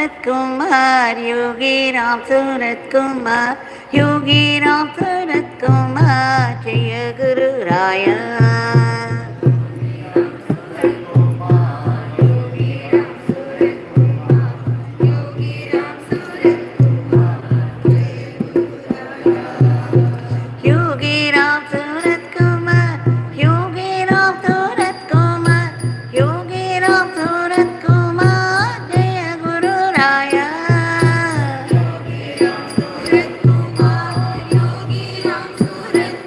सूरत कुमार योगी राम सूरत कुमार योगी राम सूरत कुमार जय गुरु राया योगी राम सूरत कुमार योगी राम सूरत कुमार योगी राम सूरत कुमार जय गुरु राया Yogi Ram Surat Kumar Yogi Ram Surat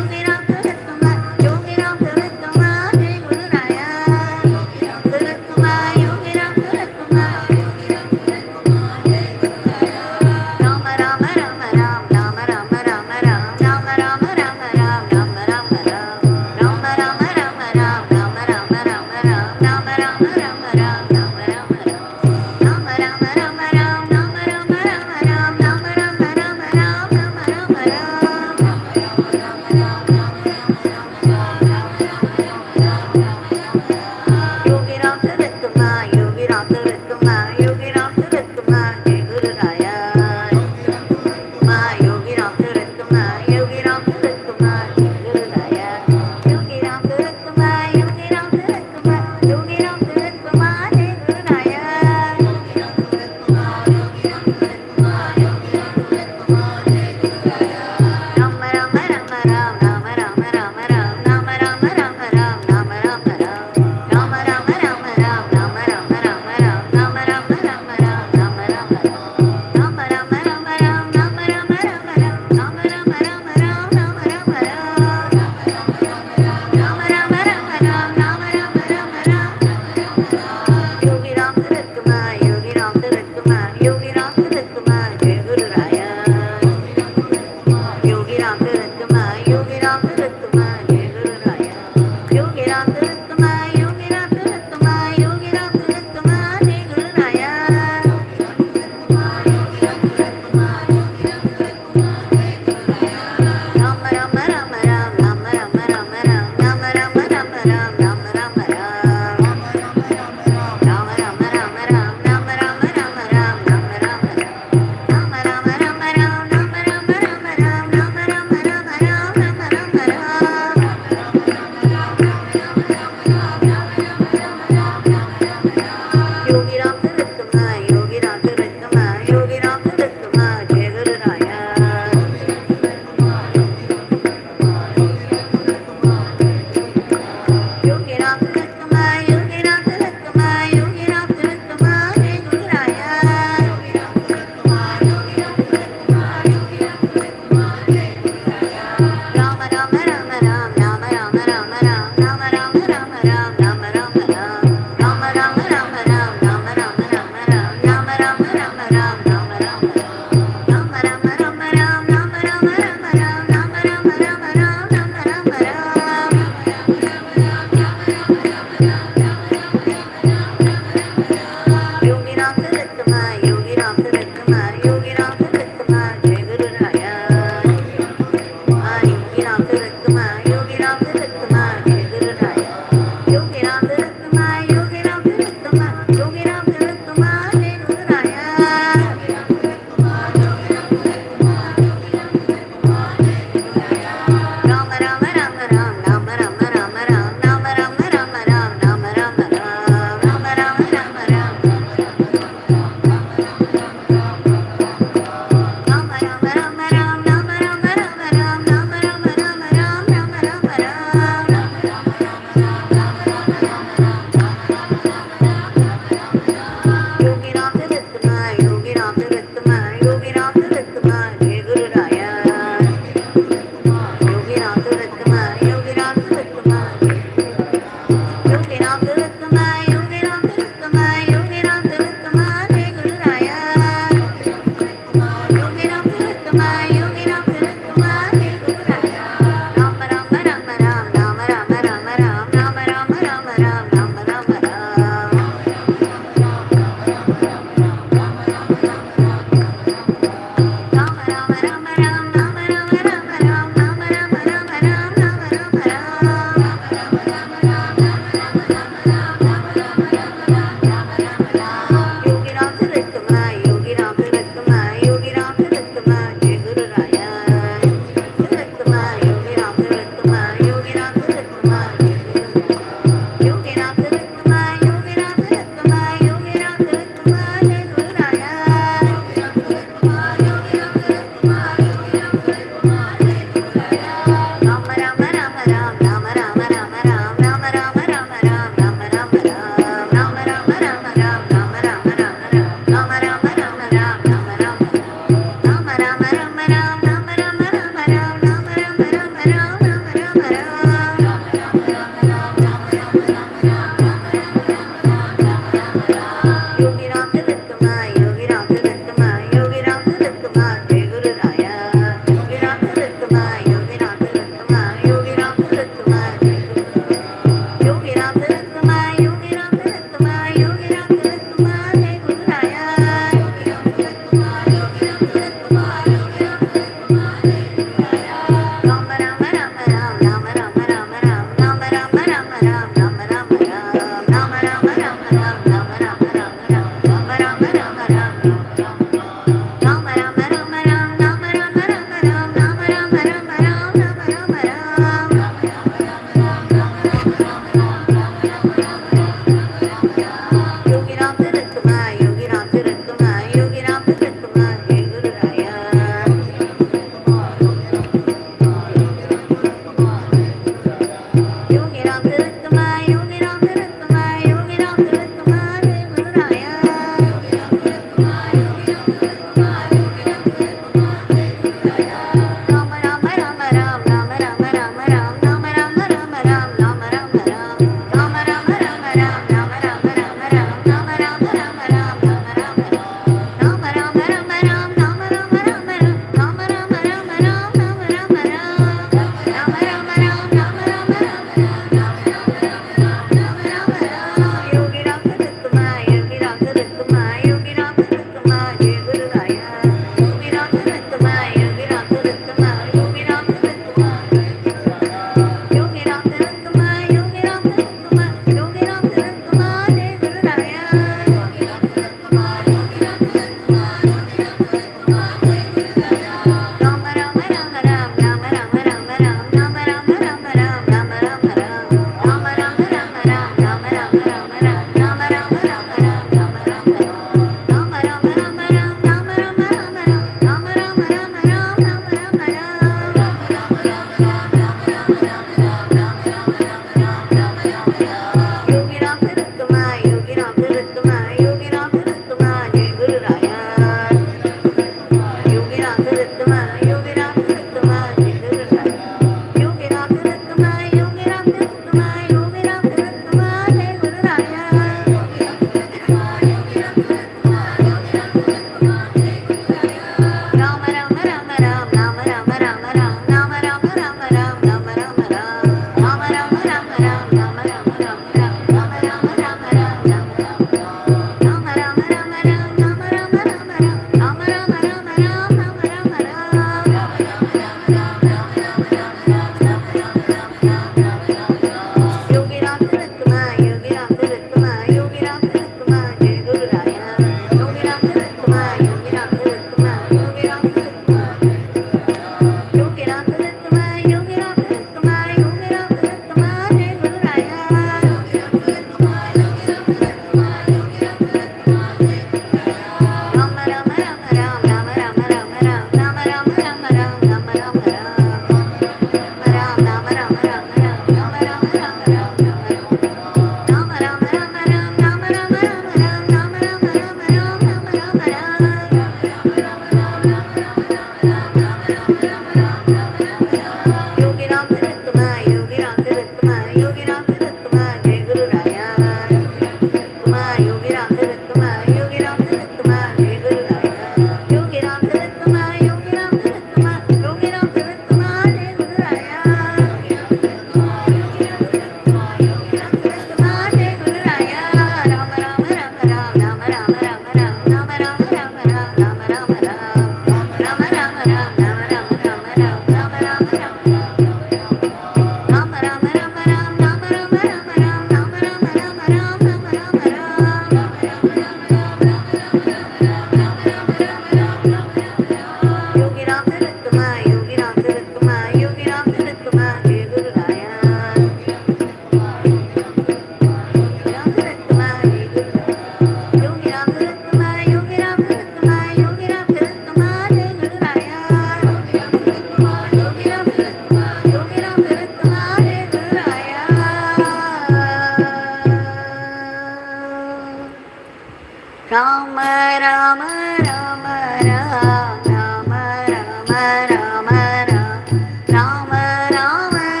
Rama Rama Ram Rama Rama Rama Ram Rama Rama Rama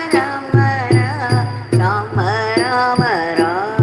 Ram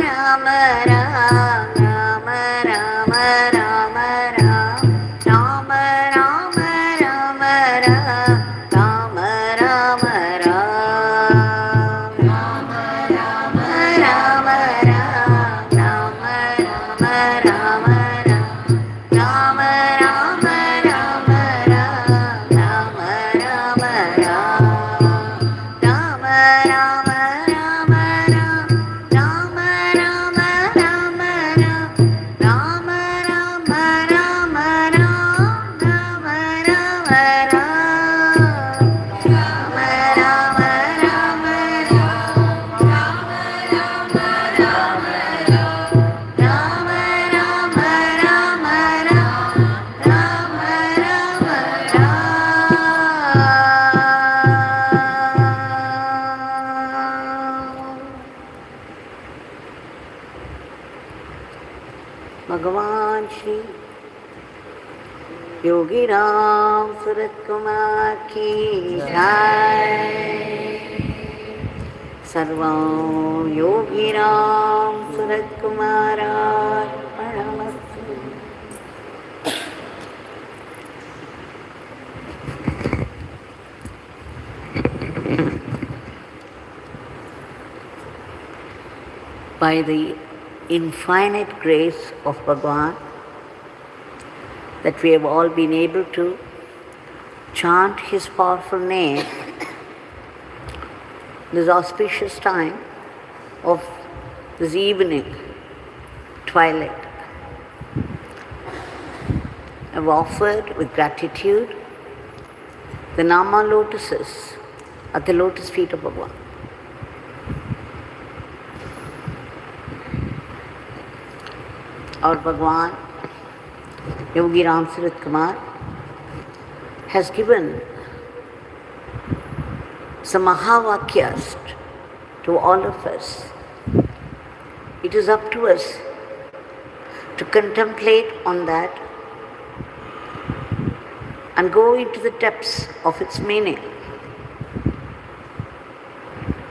Rama Rama Rama Rama भगवान श्री योगी राम सूरत कुमार की जय। सर्वं Yogi Ram Surat कुमारार्पणमस्तु। By the infinite grace of Bhagavan, that we have all been able to chant His powerful name this auspicious time of this evening, twilight. I have offered with gratitude the Nama lotuses at the lotus feet of Bhagavan. Our Bhagavan, Yogi Ram Surat Kumar, has given some Mahavakyas to all of us. It is up to us to contemplate on that and go into the depths of its meaning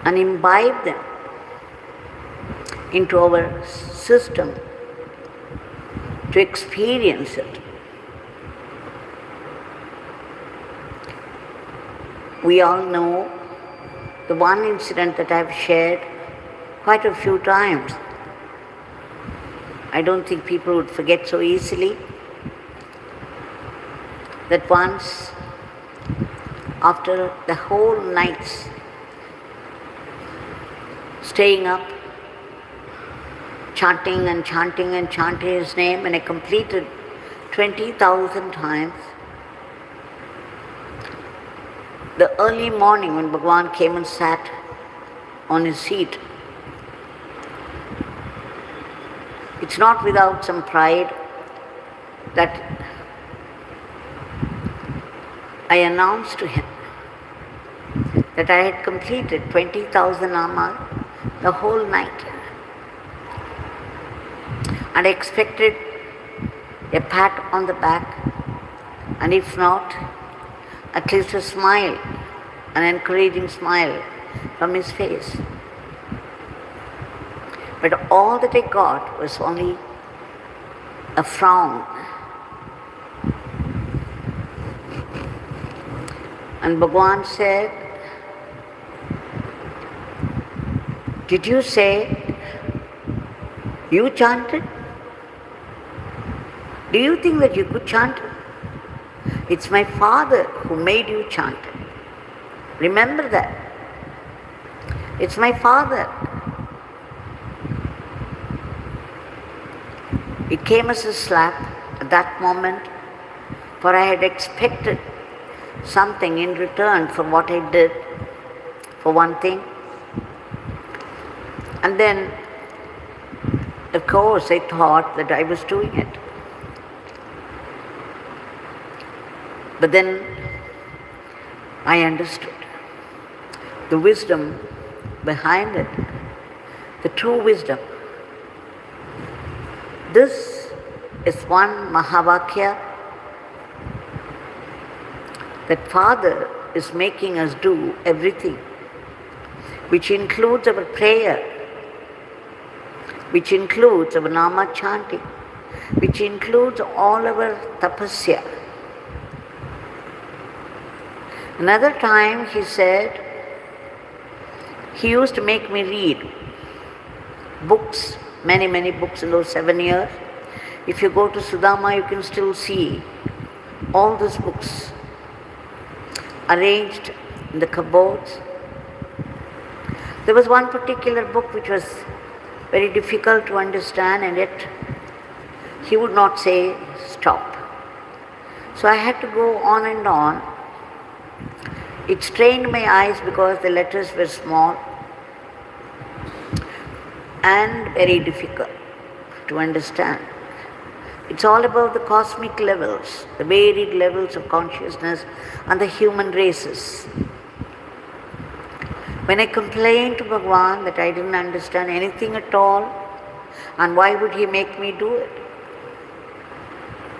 and imbibe them into our system to experience it. We all know the one incident that I've shared quite a few times. I don't think people would forget so easily. That once, after the whole night's staying up, chanting and chanting and chanting His name, and I completed 20,000 times. The early morning when Bhagavan came and sat on his seat, it's not without some pride that I announced to him that I had completed 20,000 namas the whole night. And I expected a pat on the back, and if not, at least a smile, an encouraging smile from his face. But all that I got was only a frown. And Bhagavan said, "Did you say you chanted? Do you think that you could chant? It's my Father who made you chant. Remember that. It's my Father." It came as a slap at that moment, for I had expected something in return for what I did, for one thing. And then, of course, I thought that I was doing it. But then I understood the wisdom behind it, the true wisdom. This is one Mahavakya that Father is making us do everything, which includes our prayer, which includes our Nama chanting, which includes all our tapasya. Another time he said, he used to make me read books, many books in those 7 years. If you go to Sudama, you can still see all those books arranged in the cupboards. There was one particular book which was very difficult to understand, and yet he would not say stop. So I had to go on and on. It strained my eyes because the letters were small and very difficult to understand. It's all about the cosmic levels, the varied levels of consciousness and the human races. When I complained to Bhagavan that I didn't understand anything at all, and why would he make me do it?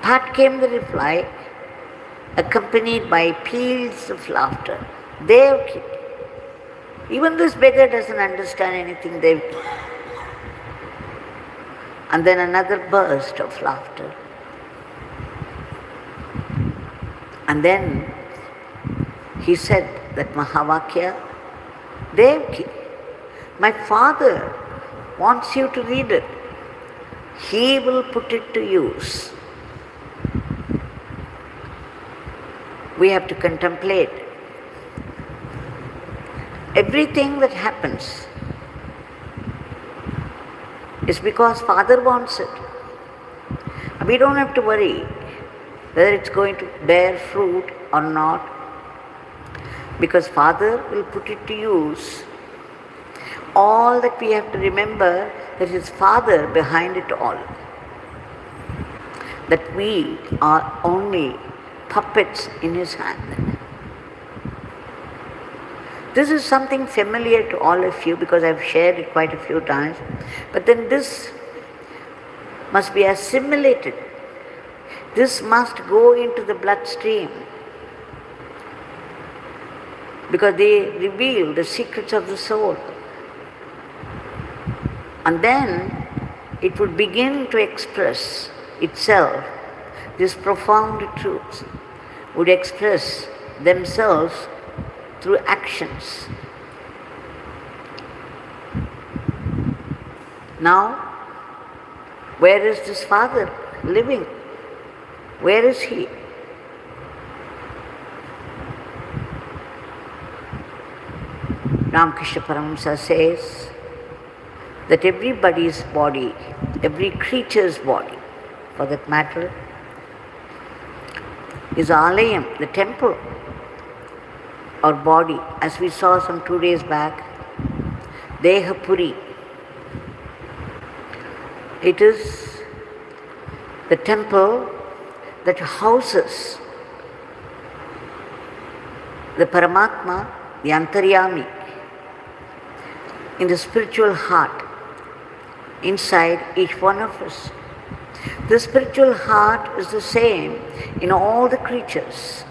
That came the reply, accompanied by peals of laughter. Devki, even this beggar doesn't understand anything, Devki. And then another burst of laughter. And then he said that Mahavakya, Devki, my father wants you to read it. He will put it to use. We have to contemplate. Everything that happens is because Father wants it. We don't have to worry whether it's going to bear fruit or not, because Father will put it to use. All that we have to remember, that is Father behind it all. That we are only puppets in His hand. This is something familiar to all of you because I've shared it quite a few times. But then this must be assimilated. This must go into the bloodstream, because they reveal the secrets of the soul. And then it would begin to express itself. These profound truths would express themselves through actions. Now, where is this Father living? Where is He? Ramakrishna Paramahamsa says that everybody's body, every creature's body, for that matter, is Alayam, the temple, or body, as we saw some 2 days back, Dehapuri. It is the temple that houses the Paramatma, the Antaryami, in the spiritual heart, inside each one of us. The spiritual heart is the same in all the creatures.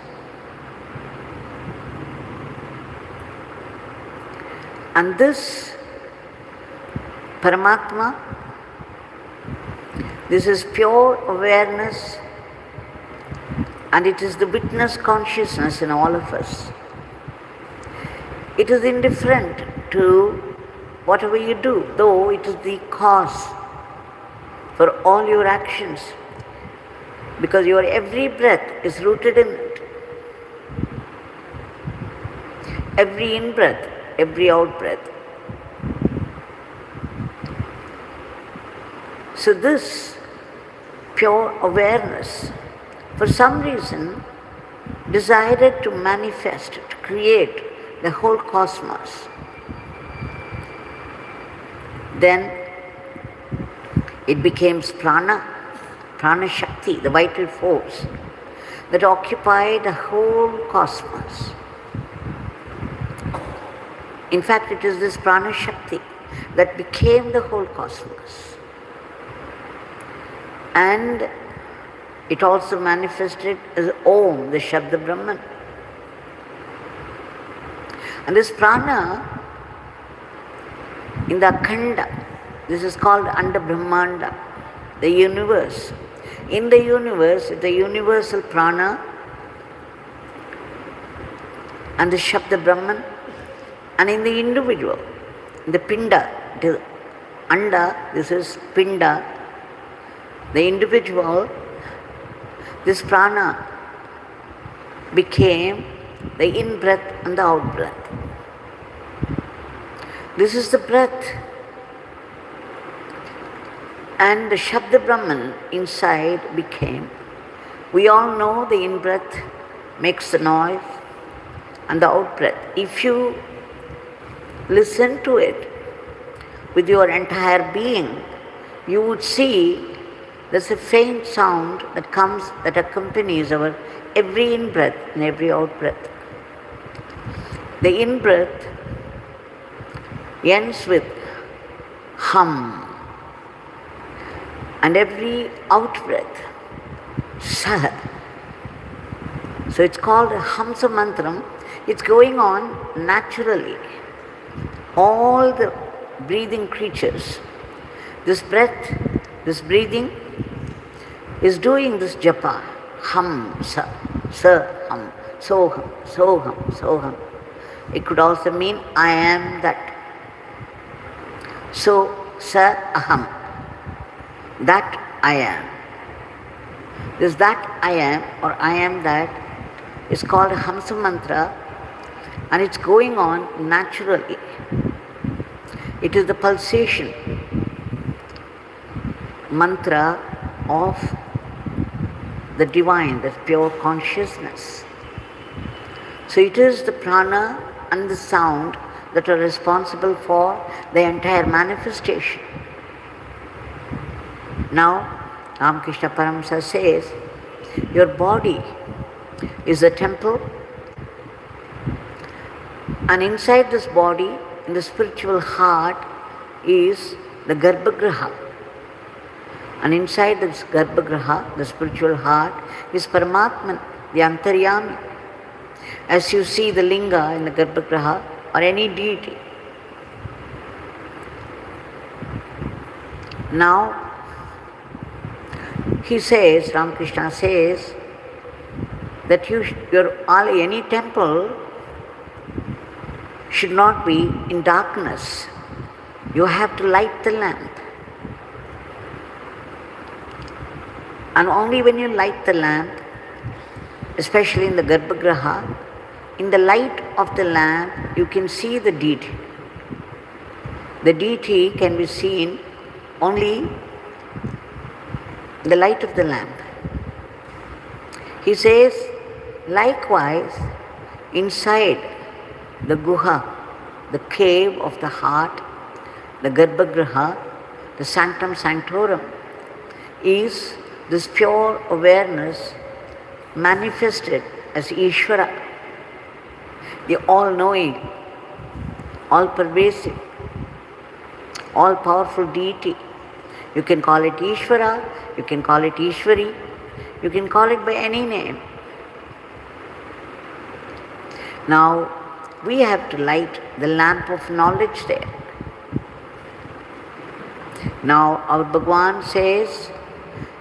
And this Paramatma, this is pure awareness, and it is the witness consciousness in all of us. It is indifferent to whatever you do, though it is the cause for all your actions, because your every breath is rooted in it. Every in-breath, every out-breath. So this pure awareness, for some reason, decided to manifest, to create the whole cosmos. Then it became prana, prana shakti, the vital force that occupied the whole cosmos. In fact, it is this prana shakti that became the whole cosmos. And it also manifested as Om, the Shabda Brahman. And this prana, in the Akhanda, this is called Anda Brahmanda, the universe. In the universe, the universal prana and the Shabda Brahman, and in the individual, the Pinda, the Anda, this is Pinda, the individual, this prana became the in-breath and the out-breath. This is the breath. And the Shabda Brahman inside became, we all know the in-breath makes the noise and the out-breath. If you listen to it with your entire being, you would see there's a faint sound that comes, that accompanies our every in-breath and every out-breath. The in-breath ends with hum, and every out-breath, sa. So it's called a Hamsa Mantram. It's going on naturally. All the breathing creatures, this breath, this breathing is doing this japa, hum, sa, hum, so hum, so hum, so hum. It could also mean I am that. So, sa aham, that I am. This that I am or I am that is called Hamsa Mantra, and it's going on naturally. It is the pulsation mantra of the divine, the pure consciousness. So it is the prana and the sound that are responsible for the entire manifestation. Now, Ramakrishna Paramhansa says, your body is a temple, and inside this body, in the spiritual heart, is the Garbhagriha. And inside this Garbhagriha, the spiritual heart, is Paramatman, the Antaryami. As you see the linga in the Garbhagriha or any deity. Now, he says, Ramakrishna says, that any temple should not be in darkness. You have to light the lamp. And only when you light the lamp, especially in the Garbhagriha, in the light of the lamp, you can see the deity. The deity can be seen only in the light of the lamp. He says, likewise, inside the guha, the cave of the heart, the Garbhagriha, the sanctum sanctorum, is this pure awareness manifested as Ishvara, the all-knowing, all-pervasive, all-powerful deity. You can call it Ishvara, you can call it Ishvari, you can call it by any name. Now, we have to light the lamp of knowledge there. Now, our Bhagwan says,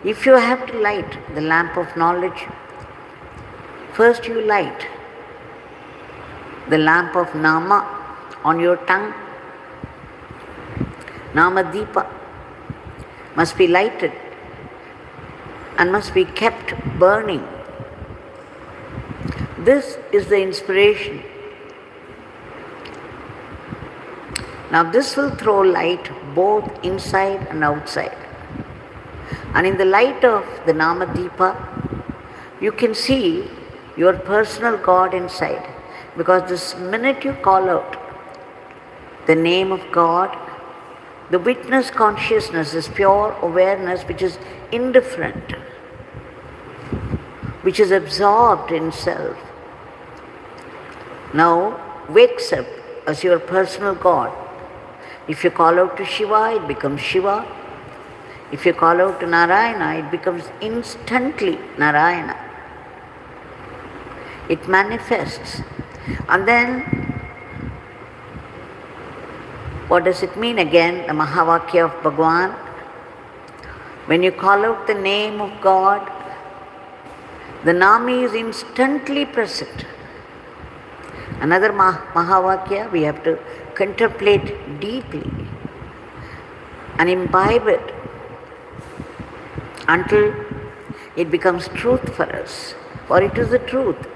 if you have to light the lamp of knowledge, first you light the lamp of Nama on your tongue. Nama Deepa must be lighted and must be kept burning. This is the inspiration. Now this will throw light both inside and outside. And in the light of the Nama Deepa, you can see your personal God inside. Because this minute you call out the name of God, the witness consciousness is pure awareness which is indifferent, which is absorbed in self. Now wakes up as your personal God. If you call out to Shiva, it becomes Shiva. If you call out to Narayana, it becomes instantly Narayana. It manifests. And then, what does it mean again? The Mahavakya of Bhagwan. When you call out the name of God, the Nami is instantly present. Another Mahavakya we have to contemplate deeply and imbibe it until it becomes truth for us. For it is the truth.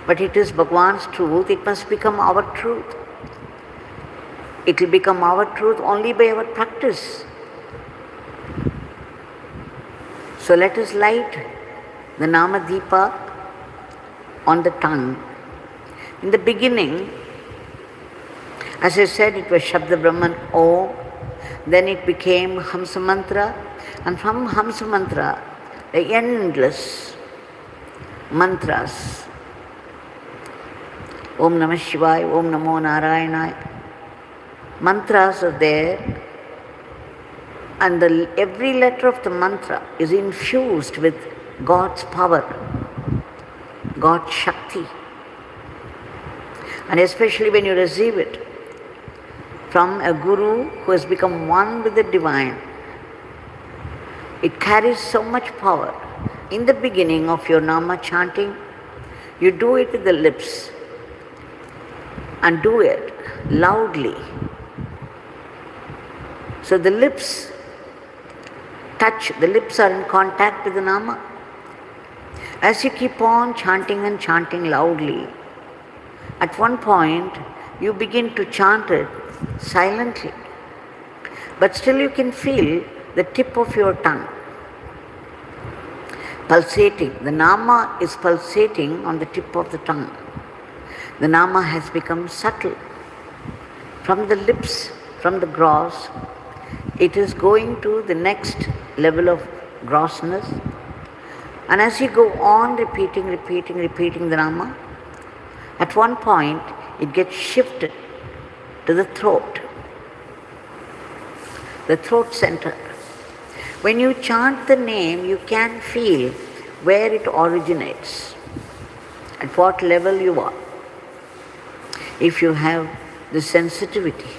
But it is Bhagwan's truth, it must become our truth. It will become our truth only by our practice. So let us light the Namadipa on the tongue. In the beginning, as I said, it was Shabda Brahman Om, then it became Hamsa Mantra, and from Hamsa Mantra, the endless mantras. Om Namah Shivaya, Om Namo Narayanaya. Mantras are there, and every letter of the mantra is infused with God's power, God's Shakti. And especially when you receive it from a Guru who has become one with the Divine, it carries so much power. In the beginning of your Nama chanting, you do it with the lips and do it loudly. So the lips touch, the lips are in contact with the Nama. As you keep on chanting and chanting loudly, at one point you begin to chant it silently, but still you can feel the tip of your tongue pulsating. The Nama is pulsating on the tip of the tongue. The Nama has become subtle. From the lips, from the gross, it is going to the next level of grossness. And as you go on repeating the Nama, at one point it gets shifted to the throat center. When you chant the name, you can feel where it originates, at what level you are. If you have the sensitivity.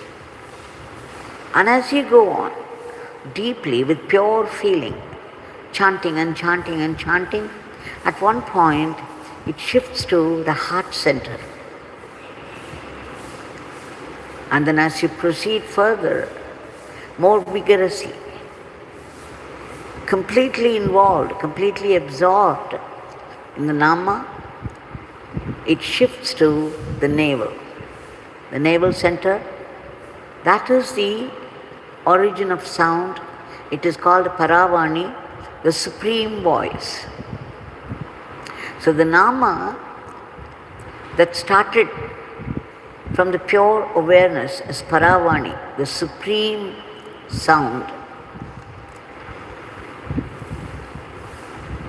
And as you go on deeply with pure feeling, chanting and chanting and chanting, at one point it shifts to the heart center. And then as you proceed further, more vigorously, completely involved, completely absorbed in the Nama, it shifts to the navel center. That is the origin of sound. It is called Paravani, the supreme voice. So the Nama that started from the pure awareness as Paravani, the supreme sound,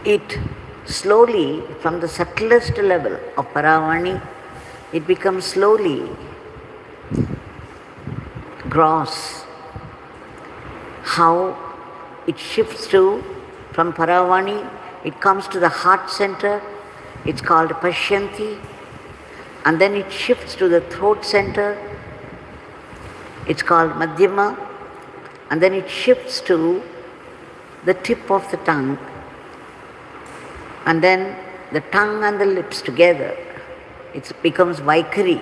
it slowly, from the subtlest level of Paravani, it becomes slowly gross. How it shifts to, from Paravani, it comes to the heart center, it's called Pashyanti, and then it shifts to the throat center, it's called Madhyama, and then it shifts to the tip of the tongue, and then the tongue and the lips together, it becomes Vaikari.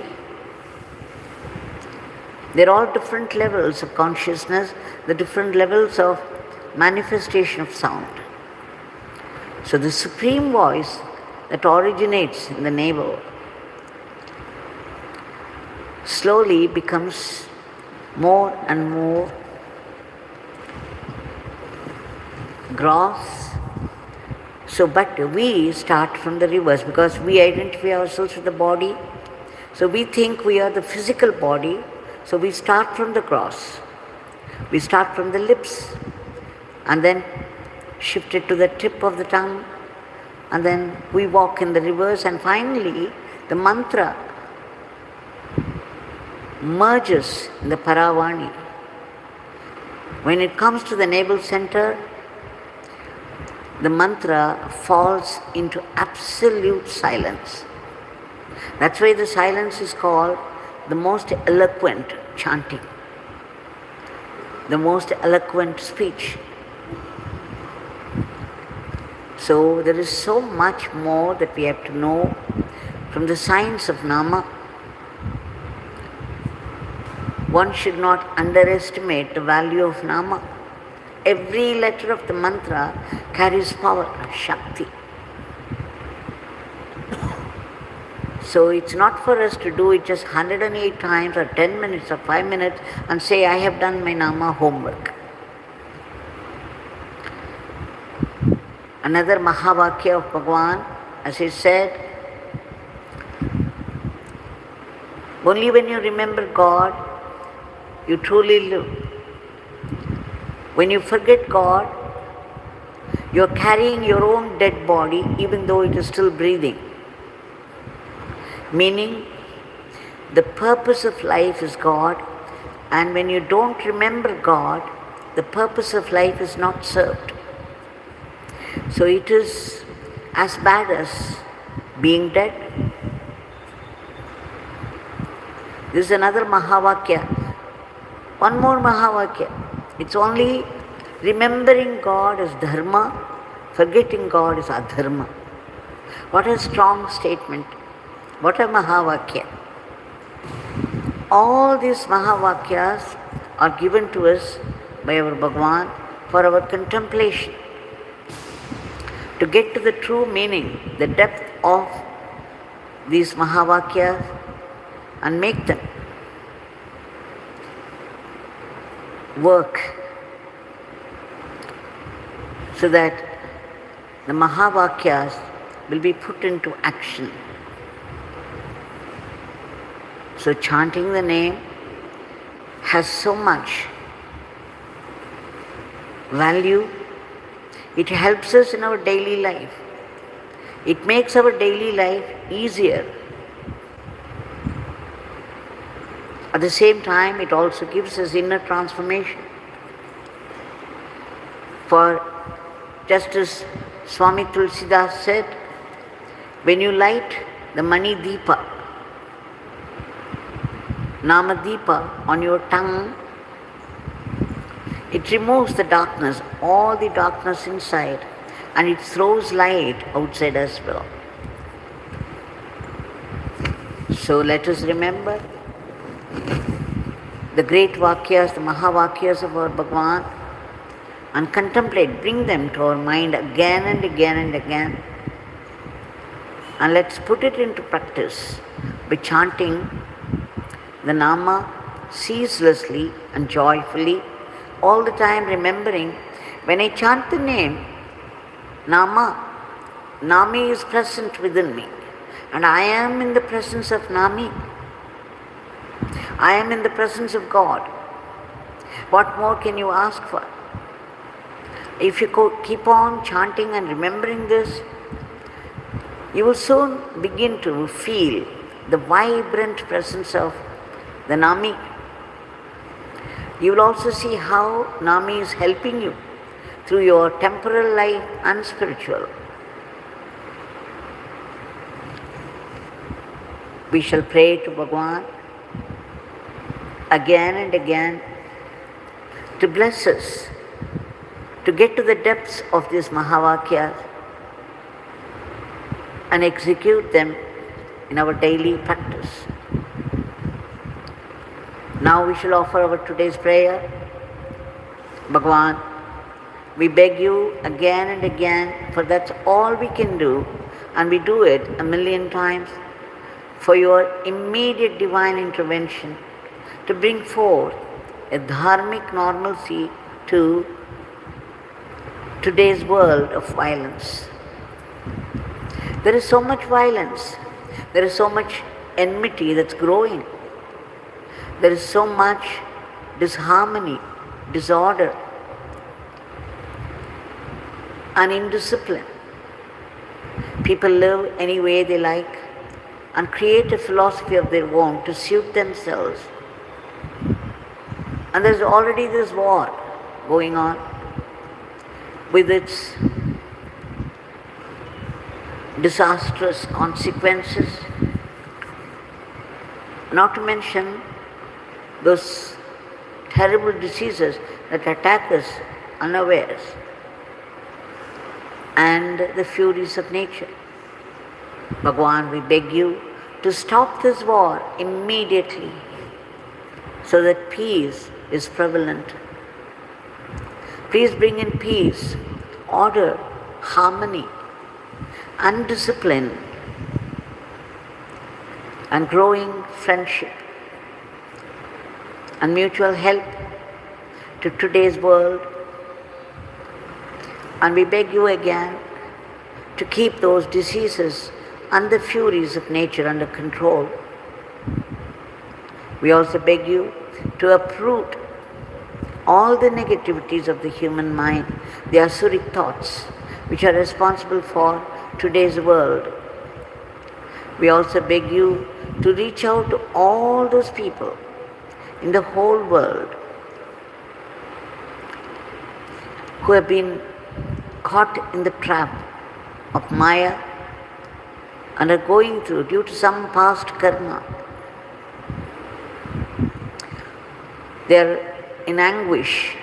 There are all different levels of consciousness, the different levels of manifestation of sound. So the supreme voice that originates in the navel slowly becomes more and more gross. So, but we start from the reverse because we identify ourselves with the body. So we think we are the physical body. So we start from the gross. We start from the lips and then shift it to the tip of the tongue, and then we walk in the reverse, and finally the mantra merges in the Paravani. When it comes to the navel center, the mantra falls into absolute silence. That's why the silence is called the most eloquent chanting. the most eloquent speech. So there is so much more that we have to know from the science of Nama. One should not underestimate the value of Nama. Every letter of the mantra carries power, Shakti. So it's not for us to do it just 108 times or 10 minutes or 5 minutes and say, I have done my Nama homework. Another Mahavakya of Bhagavan, as he said, only when you remember God, you truly live. When you forget God, you are carrying your own dead body even though it is still breathing. Meaning, the purpose of life is God, and when you don't remember God, the purpose of life is not served. So it is as bad as being dead. This is another Mahavakya. One more Mahavakya. It's only remembering God as dharma, forgetting God is adharma. What a strong statement. What a Mahavakya. All these Mahavakyas are given to us by our Bhagavan for our contemplation. To get to the true meaning, the depth of these Mahavakyas and make them work so that the Mahavakyas will be put into action. So chanting the name has so much value. It helps us in our daily life. It makes our daily life easier. At the same time, it also gives us inner transformation. For just as Swami Tulsidas said, when you light the Mani Deepa, Nama Deepa on your tongue, it removes the darkness, all the darkness inside, and it throws light outside as well. So let us remember the great Vakyas, the Mahavakyas of our Bhagavan, and contemplate, bring them to our mind again and again and again. And let's put it into practice by chanting the Nama ceaselessly and joyfully, all the time remembering, when I chant the name, Nami is present within me, and I am in the presence of Nami. I am in the presence of God. What more can you ask for? If you keep on chanting and remembering this, you will soon begin to feel the vibrant presence of the Nami. You will also see how Nami is helping you through your temporal life and spiritual. We shall pray to Bhagavan again and again to bless us, to get to the depths of these Mahavakyas and execute them in our daily practice. Now we shall offer our today's prayer. Bhagavan, we beg you again and again, for that's all we can do, and we do it 1,000,000 times, for your immediate divine intervention to bring forth a dharmic normalcy to today's world of violence. There is so much violence. There is so much enmity that's growing. There is so much disharmony, disorder, and indiscipline. People live any way they like and create a philosophy of their own to suit themselves. And there's already this war going on with its disastrous consequences, not to mention those terrible diseases that attack us unawares and the furies of nature. Bhagwan, we beg you to stop this war immediately so that peace is prevalent. Please bring in peace, order, harmony, and discipline, and growing friendship and mutual help to today's world. And we beg you again to keep those diseases and the furies of nature under control. We also beg you to uproot all the negativities of the human mind, the asuric thoughts, which are responsible for today's world. We also beg you to reach out to all those people in the whole world who have been caught in the trap of Maya and are going through, due to some past karma, they are in anguish,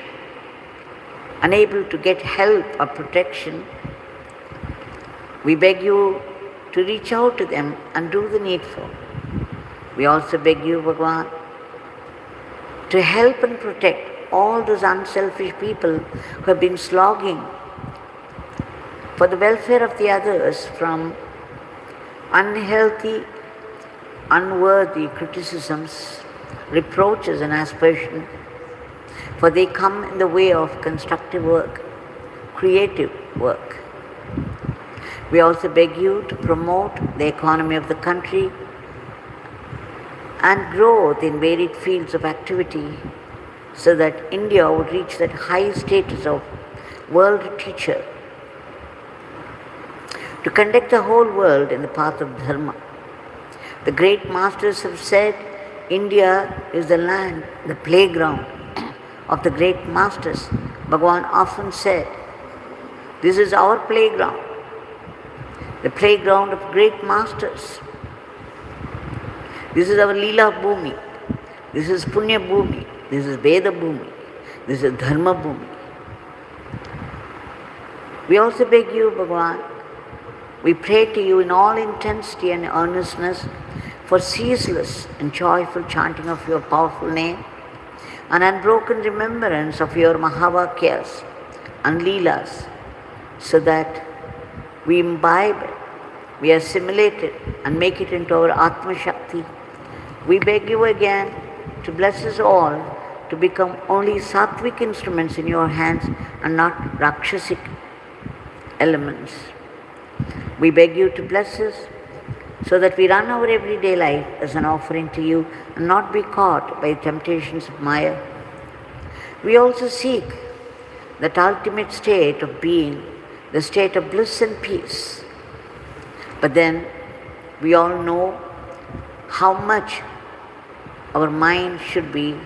unable to get help or protection. We beg you to reach out to them and do the needful. We also beg you, Bhagwan, to help and protect all those unselfish people who have been slogging for the welfare of the others from unhealthy, unworthy criticisms, reproaches and aspersion, for they come in the way of constructive work, creative work. We also beg you to promote the economy of the country and growth in varied fields of activity so that India would reach that high status of world teacher, to conduct the whole world in the path of dharma. The great masters have said India is the land, the playground of the great masters. Bhagavan often said, this is our playground, the playground of great masters. This is our Leela Bhumi, this is Punya Bhumi, this is Veda Bhumi, this is Dharma Bhumi. We also beg you, Bhagavan, we pray to you in all intensity and earnestness for ceaseless and joyful chanting of your powerful name and unbroken remembrance of your Mahavakyas and Leelas, so that we imbibe it, we assimilate it and make it into our Atma Shakti. We beg you again to bless us all to become only sattvic instruments in your hands and not rakshasic elements. We beg you to bless us so that we run our everyday life as an offering to you and not be caught by the temptations of Maya. We also seek that ultimate state of being, the state of bliss and peace. But then we all know how much our mind should be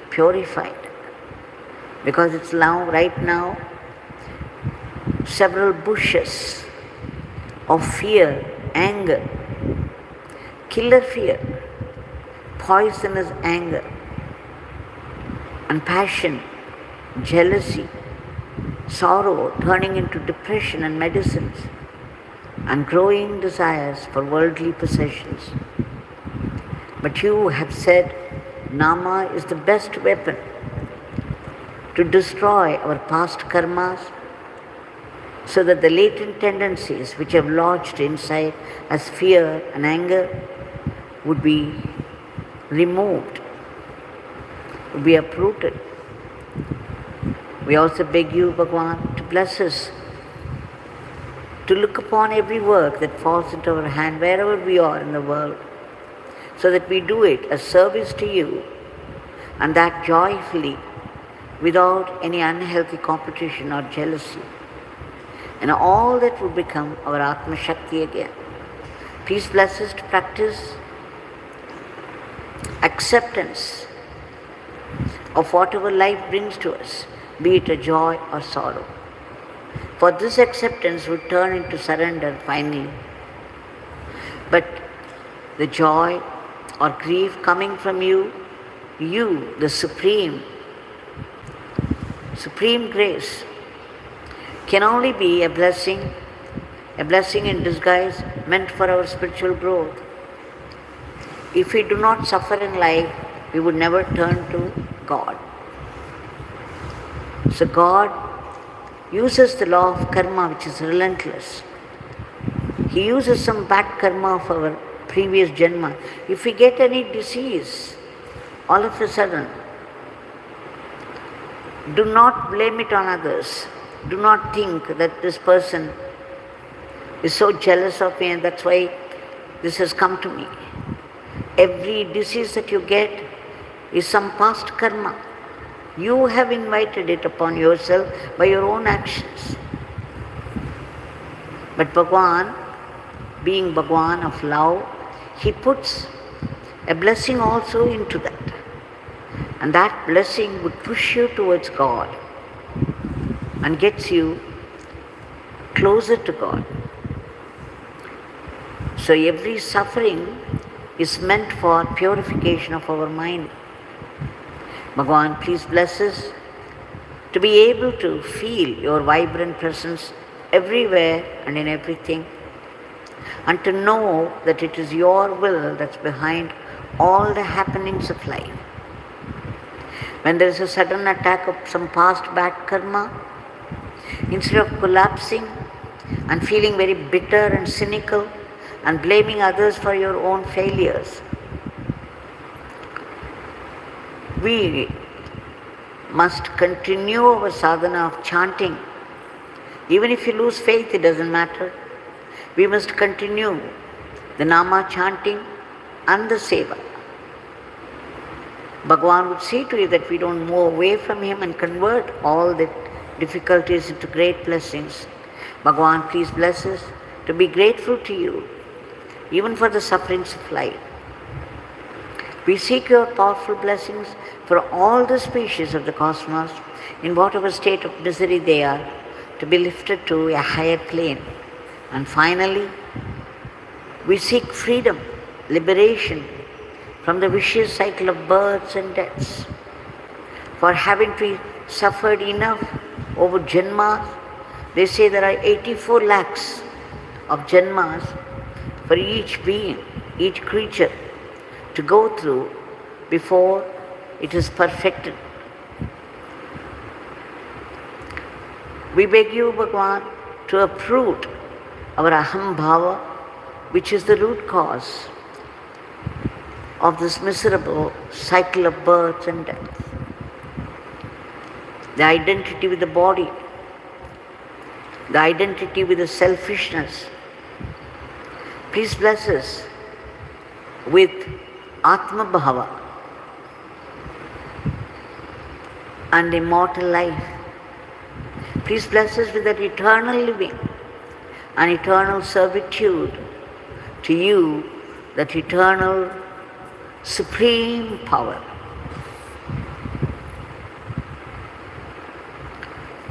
purified, because it's now, right now, several bushes of fear, anger, killer fear, poisonous anger, and passion, jealousy, sorrow turning into depression and medicines, and growing desires for worldly possessions. But you have said Nama is the best weapon to destroy our past karmas, so that the latent tendencies which have lodged inside as fear and anger would be removed, would be uprooted. We also beg you, Bhagavan, to bless us, to look upon every work that falls into our hand wherever we are in the world, so that we do it as service to you, and that joyfully, without any unhealthy competition or jealousy. And all that would become our Atma Shakti again. Please bless us to practice acceptance of whatever life brings to us, be it a joy or sorrow. For this acceptance would turn into surrender finally. But the joy or grief coming from you, the Supreme, supreme grace can only be a blessing in disguise meant for our spiritual growth. If we do not suffer in life, we would never turn to God. So God uses the law of karma, which is relentless. He uses some bad karma of our previous janma. If we get any disease, all of a sudden, do not blame it on others. Do not think that this person is so jealous of me and that's why this has come to me. Every disease that you get is some past karma. You have invited it upon yourself by your own actions. But Bhagwan, being Bhagwan of love, he puts a blessing also into that. And that blessing would push you towards God and gets you closer to God. So every suffering is meant for purification of our mind. Bhagwan, please bless us to be able to feel your vibrant presence everywhere and in everything, and to know that it is your will that's behind all the happenings of life. When there is a sudden attack of some past bad karma, instead of collapsing and feeling very bitter and cynical and blaming others for your own failures, we must continue our sadhana of chanting. Even if you lose faith, it doesn't matter. We must continue the nama chanting and the seva. Bhagwan would see to it that we don't move away from him and convert all the difficulties into great blessings. Bhagwan, please bless us to be grateful to you, even for the sufferings of life. We seek your powerful blessings for all the species of the cosmos, in whatever state of misery they are, to be lifted to a higher plane. And finally, we seek freedom, liberation from the vicious cycle of births and deaths. For having we suffered enough over janmas, they say there are 84 lakhs of janmas for each being, each creature to go through before it is perfected. We beg you, Bhagwan, to uproot our aham bhava, which is the root cause of this miserable cycle of birth and death. The identity with the body, the identity with the selfishness. Please bless us with Atma Bhava and immortal life. Please bless us with that eternal living and eternal servitude to you, that eternal supreme power.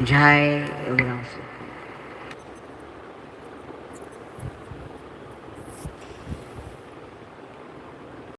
Jai Yogi Ram.